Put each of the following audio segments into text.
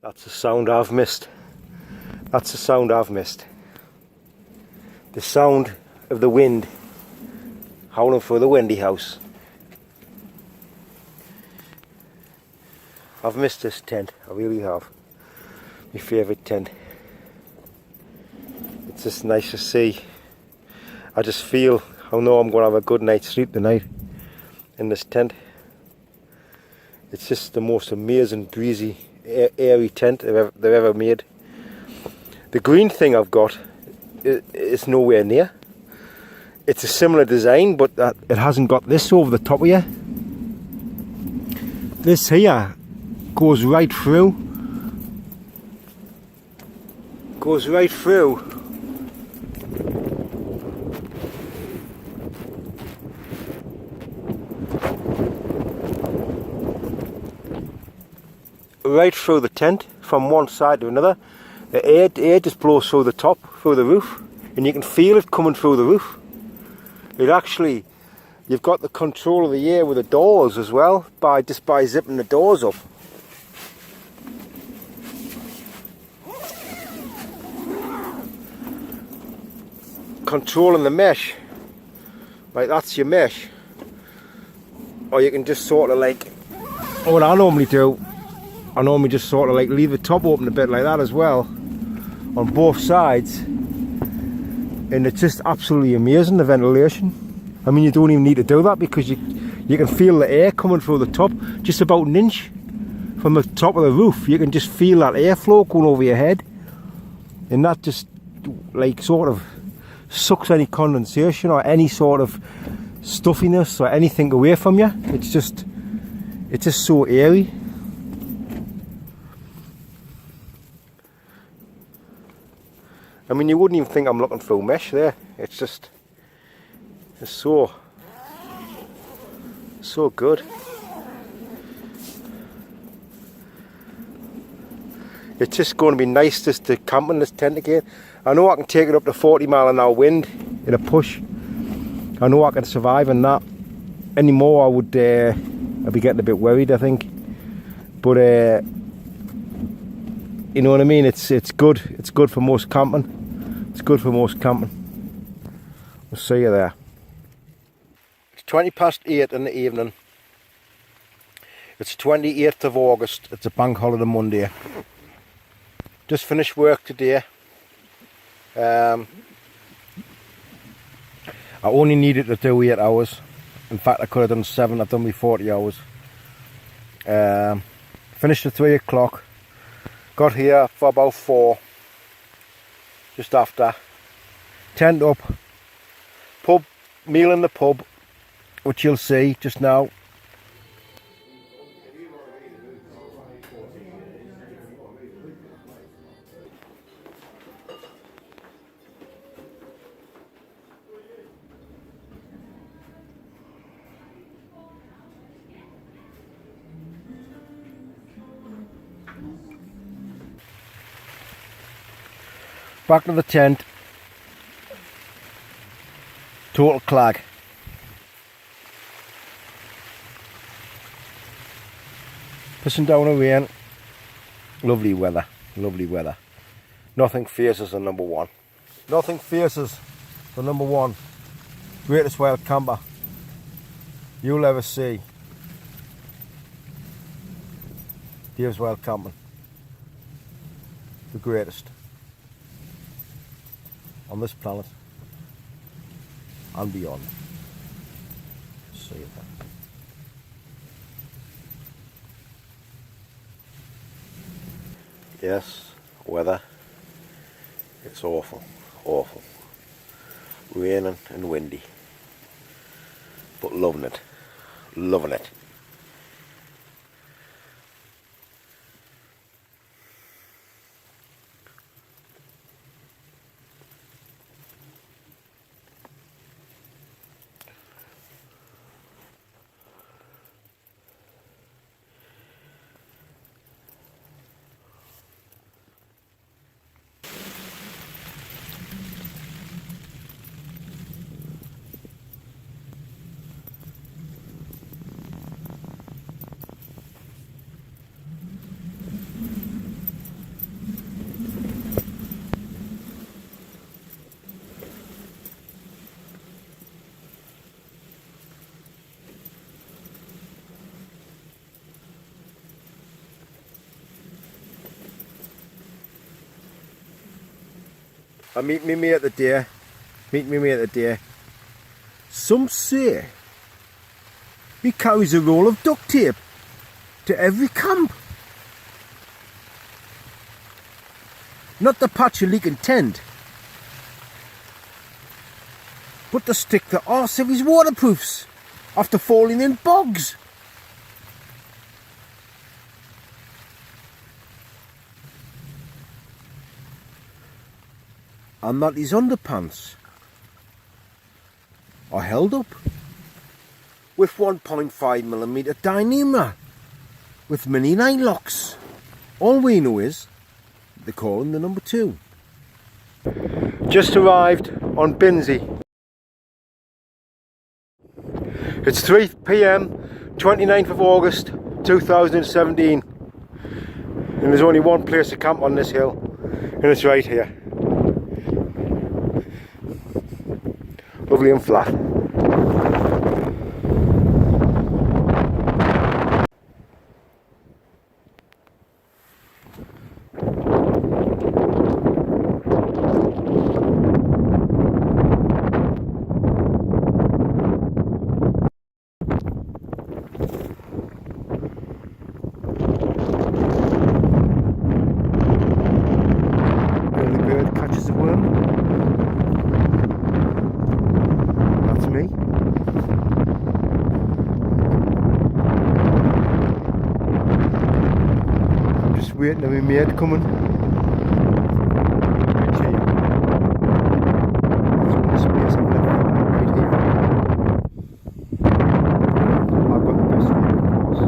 That's the sound I've missed. That's the sound I've missed. The sound of the wind howling through the windy house. I've missed this tent, I really have. My favourite tent. It's just nice to see. I just feel, I know I'm going to have a good night's sleep tonight in this tent. It's just the most amazing, breezy, airy tent they've ever made. The green thing I've got is nowhere near. It's a similar design, but it hasn't got this over the top of you. This here goes right through. Goes right through. Right through the tent from one side to another. The air just blows through the top, through the roof, and you can feel it coming through the roof. It actually, you've got the control of the air with the doors as well, just by zipping the doors up. Controlling the mesh, like that's your mesh. Or you can just sort of like, what I normally do, I normally just sort of like leave the top open a bit like that as well, on both sides. And it's just absolutely amazing, the ventilation. I mean, you don't even need to do that because you can feel the air coming through the top, just about an inch from the top of the roof. You can just feel that airflow going over your head, and that just like sort of sucks any condensation or any sort of stuffiness or anything away from you. It's just so airy. I mean, you wouldn't even think I'm looking through mesh there. It's so good. It's just going to be nice just to camp in this tent again. I know I can take it up to 40-mile-an-hour wind in a push. I know I can survive in that. Anymore, I'd be getting a bit worried, I think. But you know what I mean. It's good. It's good for most camping. It's good for most camping. We'll see you there. It's 8:20 in the evening. It's 28th of August. It's a bank holiday Monday. Just finished work today. I only needed to do 8 hours. In fact, I could have done 7. I've done me 40 hours. Finished at 3 o'clock. Got here for about 4. Just after. Tent up. Pub, meal in the pub, which you'll see just now. Back to the tent. Total clag. Pissing down the rain. Lovely weather. Lovely weather. Nothing faces the number one. Nothing faces the number one greatest wild camper you'll ever see. Daveswildcamping. The greatest on this planet and beyond. See you then. Yes, weather. It's awful, awful. Raining and windy. But loving it. Loving it. I meet me mate the day. Meet me mate the day. Some say he carries a roll of duct tape to every camp. Not to patch a leaking tent, but to stick the arse of his waterproofs after falling in bogs. And that his underpants are held up with 1.5mm Dyneema with mini line locks. All we know is they call him the number 2. Just arrived on Binsey. It's 3 PM 29th of August 2017, and there's only one place to camp on this hill, and it's right here. Lovely and flat. Early bird catches a worm. That's me. I'm just waiting for my mate coming. That's all the space I've left right here. I've got the best view, of course.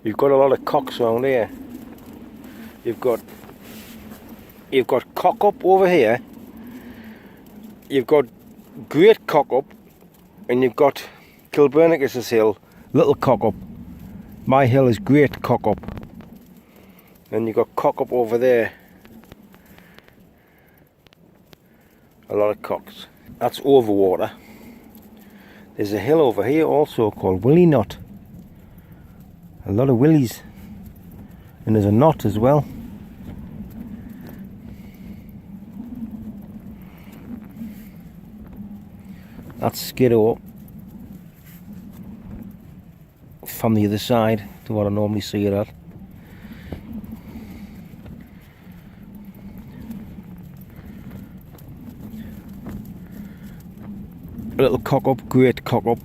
You've got a lot of cocks around here. You've got cock up over here. You've got great cock up, and you've got Kilburnicus's hill, little cock up. My hill is great cock up, and you've got cock up over there. A lot of cocks. That's overwater. There's a hill over here also called Willie Knot. A lot of willies, and there's a knot as well. That's Skiddo from the other side to what I normally see it at. A little cock up, great cock up.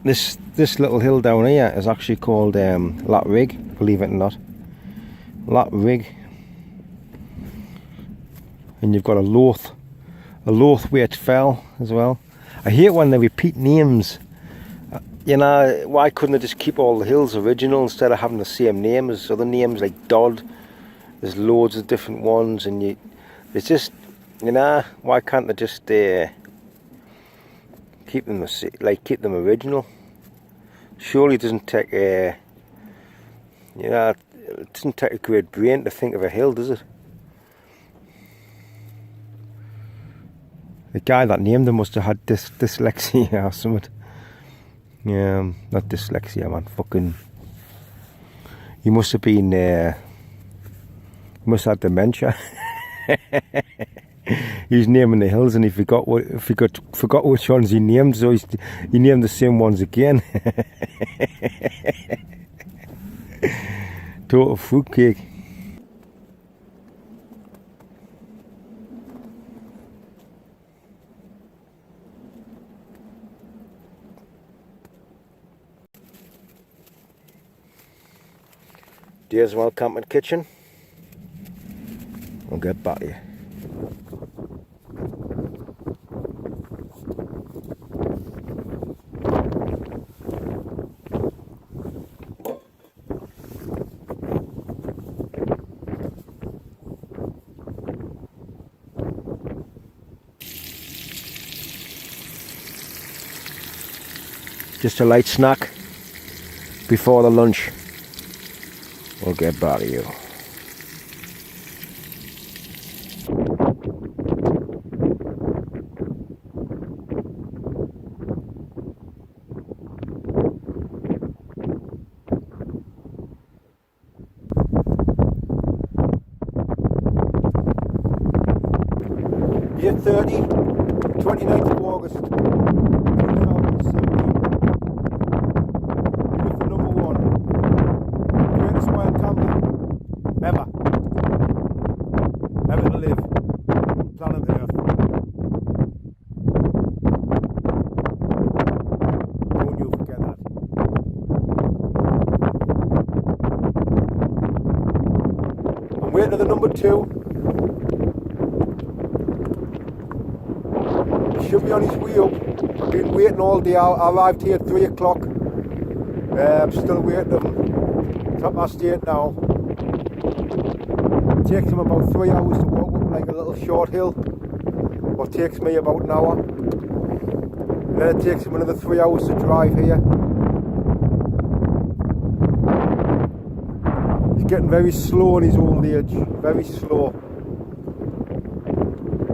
This little hill down here is actually called Lat Rig, believe it or not. Lat Rig. And you've got a Lothwaite Fell as well. I hate when they repeat names. You know, why couldn't they just keep all the hills original instead of having the same name as other names like Dodd? There's loads of different ones, and it's just, you know, why can't they just keep them original? Surely it doesn't take it doesn't take a great brain to think of a hill, does it? The guy that named them must have had dyslexia or something. Yeah, not dyslexia, man. Fucking, he must have been. He must have had dementia. He was naming the hills and he forgot which ones he named, so he named the same ones again. Total fruitcake. Daveswildcamping kitchen. I'll get back to you. Just a light snack before the lunch. We'll get back to you. Year 30, 29th of August, 2017. With the number one, greatest wild camper ever to live on planet Earth. Don't you forget that. I'm waiting for the number two. Should be on his way up. I've been waiting all day. I arrived here at 3 o'clock. I'm still waiting. It's 8:30 now. It takes him about 3 hours to walk up like a little short hill. Or it takes me about an hour. And then it takes him another 3 hours to drive here. He's getting very slow in his old age. Very slow.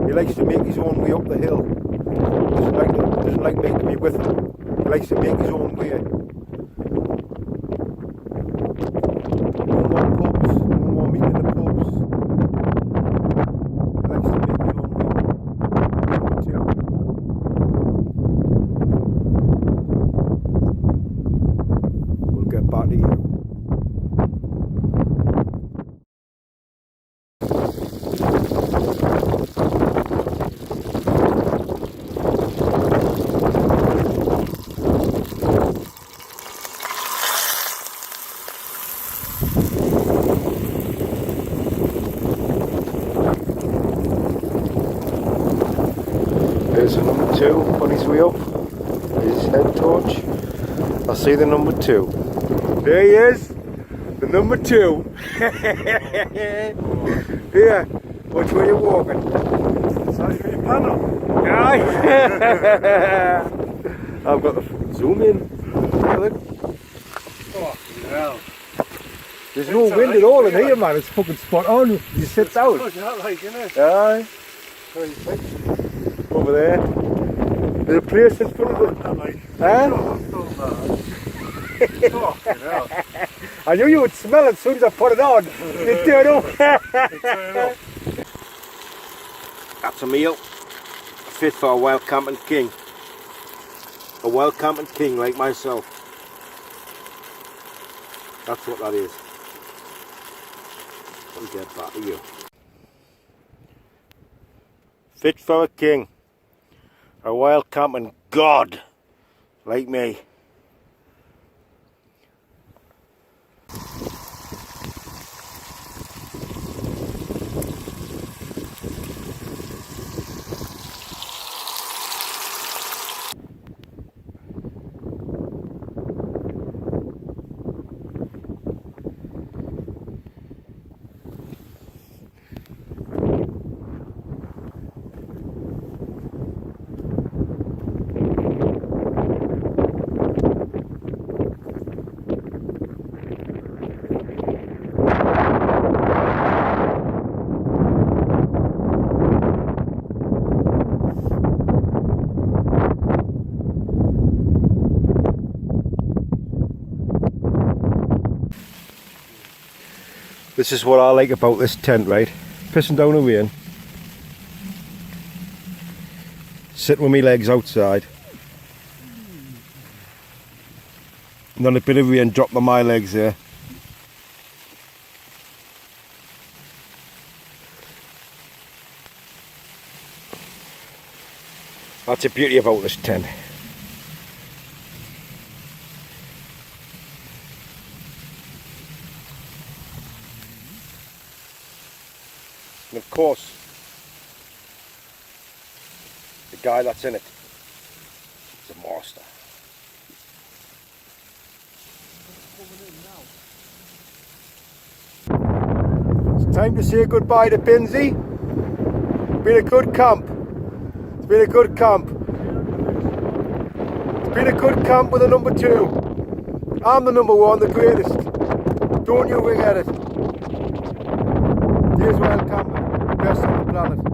He likes to make his own way up the hill. Doesn't like making me with him. He likes to make his own way. No more pubs, no more meeting in the pubs. He likes to make his own way. Number two. We'll get back to you. There's the number two on his way up. There's his head torch. I see the number two. There he is. The number two. Here, which way are you walking? Sorry for your panel. Aye. I've got the zoom in. Look. Oh, hell. There's no wind at all in here, man. It's fucking spot on. You sit out. It's not like, innit? Aye. Over there. There's a place in front of it. Not like. Huh? Fucking hell. I knew you would smell it as soon as I put it on. It turned up. That's a meal fit for a wild camping king. A wild camping king like myself. That's what that is. I'll get back to you. Fit for a king. A wild camping god like me. This is what I like about this tent, right? Pissing down the rain. Sitting with my legs outside. And then a bit of rain dropped on my legs there. That's the beauty about this tent. And of course, the guy that's in it is a master. It's time to say goodbye to Binsey. It's been a good camp. It's been a good camp. It's been a good camp with a number 2. I'm the number 1, the greatest. Don't you forget it. Daveswildcamping, best on the planet.